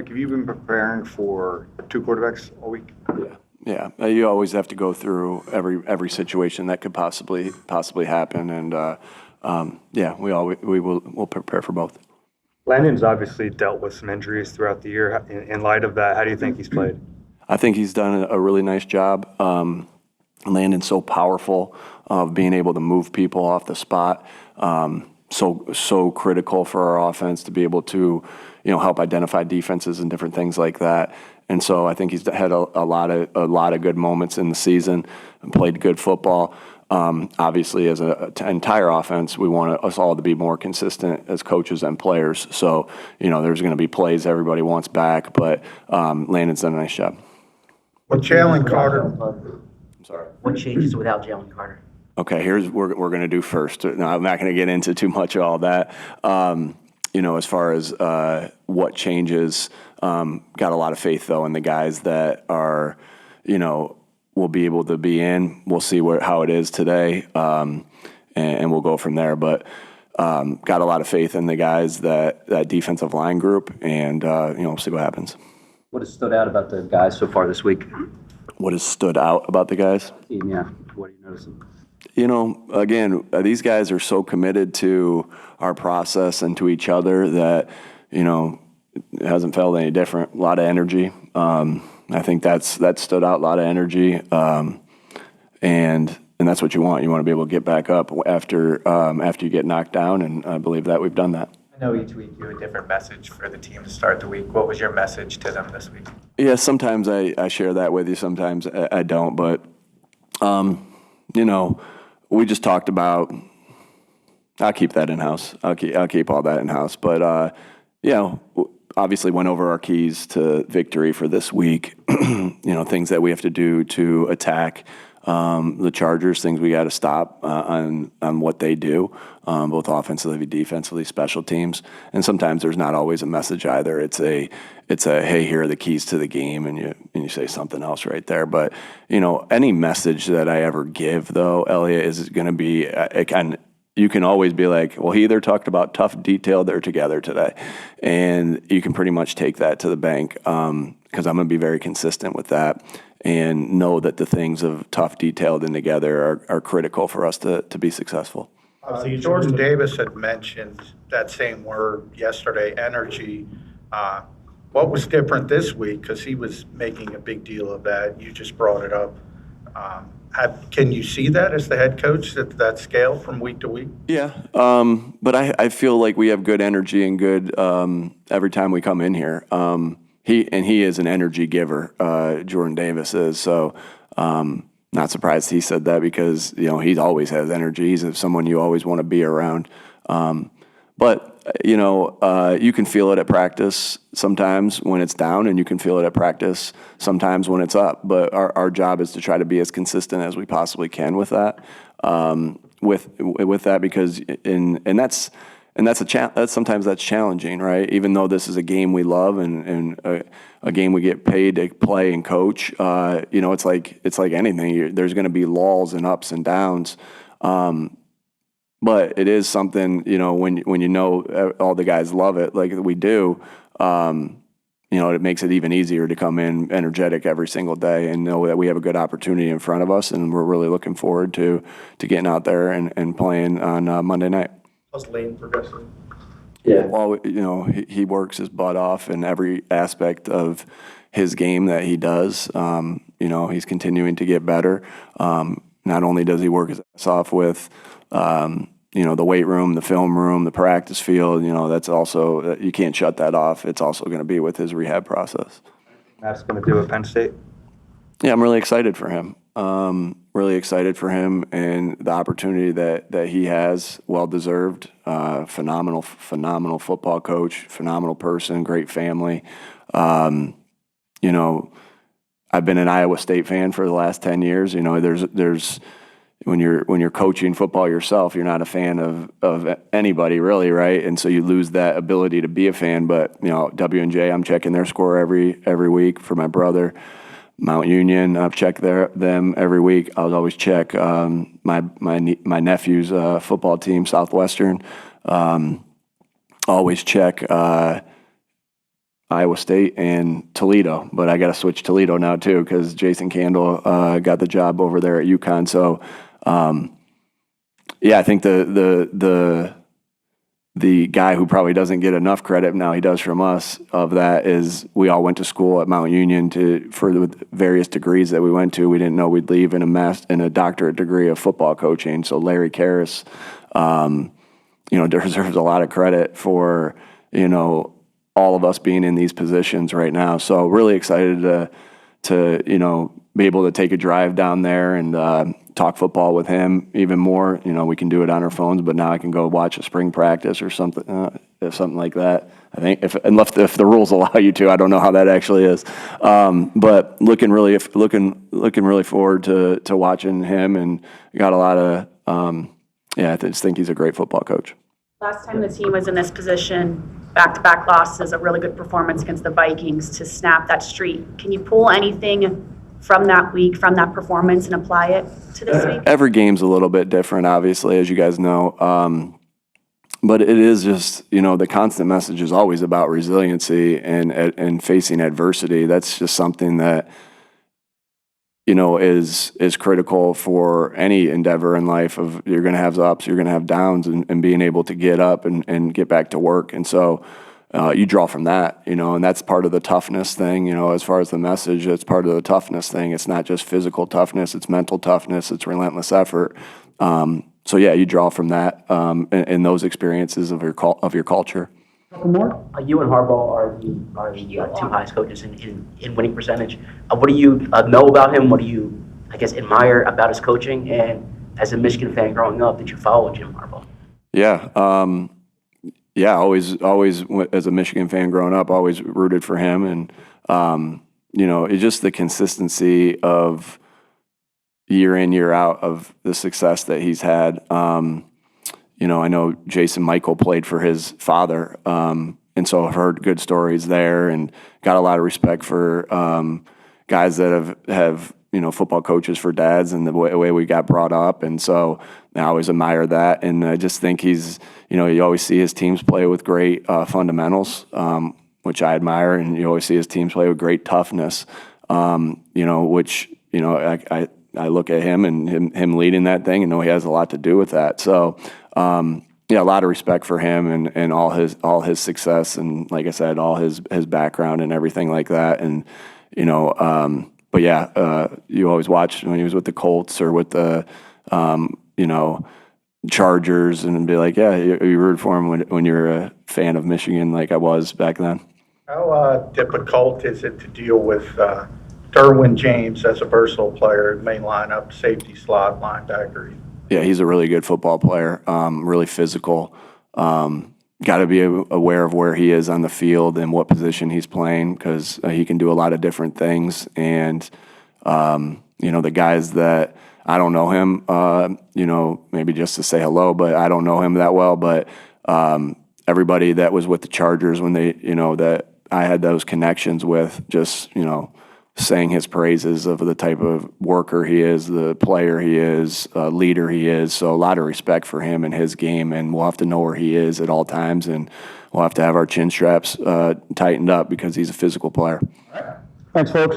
Nick, have you been preparing for two quarterbacks all week? Yeah. You always have to go through every situation that could possibly happen, and we'll prepare for both. Landon's obviously dealt with some injuries throughout the year. In light of that, how do you think he's played? I think he's done a really nice job. Landon's so powerful of being able to move people off the spot. So critical for our offense to be able to, help identify defenses and different things like that. And so I think he's had a lot of good moments in the season and played good football. Obviously, as an entire offense, we want us all to be more consistent as coaches and players. So, there's going to be plays everybody wants back, but Landon's done a nice job. Well, Jalen Carter. I'm sorry. What changes without Jalen Carter? Okay, here's what we're going to do first. No, I'm not going to get into too much of all that. As far as what changes, got a lot of faith, though, in the guys that are, will be able to be in. We'll see how it is today, and we'll go from there. But got a lot of faith in the guys, that defensive line group, and, we'll see what happens. What has stood out about the guys so far this week? What has stood out about the guys? Yeah, what are you noticing? Again, these guys are so committed to our process and to each other that, it hasn't felt any different. A lot of energy. I think that stood out, a lot of energy. And that's what you want. You want to be able to get back up after you get knocked down, and I believe that we've done that. I know each week you have a different message for the team to start the week. What was your message to them this week? Yeah, sometimes I share that with you, sometimes I don't. But, we just talked about, I'll keep that in-house. I'll keep all that in-house. But, obviously went over our keys to victory for this week. Things that we have to do to attack the Chargers, things we got to stop on what they do, both offensively, defensively, special teams. And sometimes there's not always a message either. It's a hey, here are the keys to the game, and you say something else right there. But any message that I ever give, though, Elliot, is going to be you can always be like, well, he either talked about tough detail, they're together today, and you can pretty much take that to the bank, because I'm going to be very consistent with that and know that the things of tough, detailed, and together are critical for us to be successful. Jordan Davis had mentioned that same word yesterday, energy. What was different this week? Because he was making a big deal of that. You just brought it up. Can you see that as the head coach, that scale from week to week? Yeah, but I feel like we have good energy and good every time we come in here. He is an energy giver, Jordan Davis is. So not surprised he said that, because he always has energy. He's someone you always want to be around. But you can feel it at practice sometimes when it's down, and you can feel it at practice sometimes when it's up. But our job is to try to be as consistent as we possibly can with that. With that, because that's sometimes that's challenging, right? Even though this is a game we love and a game we get paid to play and coach, it's like anything. There's going to be lulls and ups and downs. But it is something, when all the guys love it like we do, it makes it even easier to come in energetic every single day and know that we have a good opportunity in front of us, and we're really looking forward to getting out there and playing on Monday night. How's Lane progressing? Yeah. Well, he works his butt off in every aspect of his game that he does. He's continuing to get better. Not only does he work his ass off with the weight room, the film room, the practice field, that's also, you can't shut that off. It's also going to be with his rehab process. Matt's going to do at Penn State. Yeah, I'm really excited for him. And the opportunity that he has, well-deserved. Phenomenal football coach, phenomenal person, great family. I've been an Iowa State fan for the last 10 years. There's when you're coaching football yourself, you're not a fan of anybody really, right? And so you lose that ability to be a fan. But W&J, I'm checking their score every week for my brother. Mount Union, I've checked them every week. I'll always check my nephew's football team, Southwestern. Always check Iowa State and Toledo, but I got to switch Toledo now too because Jason Candle got the job over there at UConn. So, yeah, I think the guy who probably doesn't get enough credit, now he does from us, of that is we all went to school at Mount Union for the various degrees that we went to. We didn't know we'd leave in a doctorate degree of football coaching. So Larry Karras, deserves a lot of credit for, all of us being in these positions right now. So really excited to be able to take a drive down there and talk football with him even more. We can do it on our phones, but now I can go watch a spring practice or something like that. I think if the rules allow you to, I don't know how that actually is. But looking really forward to watching him, and got a lot of I just think he's a great football coach. Last time the team was in this position, back-to-back losses, a really good performance against the Vikings to snap that streak. Can you pull anything from that week, from that performance, and apply it to this week? Every game's a little bit different, obviously, as you guys know. But it is just, the constant message is always about resiliency and facing adversity. That's just something that, is critical for any endeavor in life. Of you're going to have ups, you're going to have downs, and being able to get up and get back to work. And so you draw from that, and that's part of the toughness thing, as far as the message, it's part of the toughness thing. It's not just physical toughness, it's mental toughness, it's relentless effort. So yeah, you draw from that and those experiences of your culture. You and Harbaugh are the two highest coaches in winning percentage. What do you know about him? What do you, admire about his coaching? And as a Michigan fan growing up, did you follow Jim Harbaugh? Yeah. Yeah, always as a Michigan fan growing up, always rooted for him. And, it's just the consistency of year in, year out of the success that he's had. I know Jason Michael played for his father, and so I've heard good stories there and got a lot of respect for guys that have football coaches for dads and the way we got brought up. And so I always admire that. And I just think he's, you always see his teams play with great fundamentals, which I admire. And you always see his teams play with great toughness, which, I look at him and him leading that thing and know he has a lot to do with that. So, a lot of respect for him and all his success. And like I said, all his background and everything like that. And, but yeah, you always watch when he was with the Colts or with the, Chargers, and be like, yeah, you root for him when you're a fan of Michigan, like I was back then. How difficult is it to deal with Derwin James as a versatile player, main lineup, safety slot, linebacker? Yeah, he's a really good football player, really physical. Got to be aware of where he is on the field and what position he's playing, because he can do a lot of different things. And, the guys that I don't know him, maybe just to say hello, but I don't know him that well. But everybody that was with the Chargers when they, that I had those connections with, just, saying his praises of the type of worker he is, the player he is, leader he is. So a lot of respect for him and his game, and we'll have to know where he is at all times, and we'll have to have our chin straps tightened up because he's a physical player. Thanks, folks.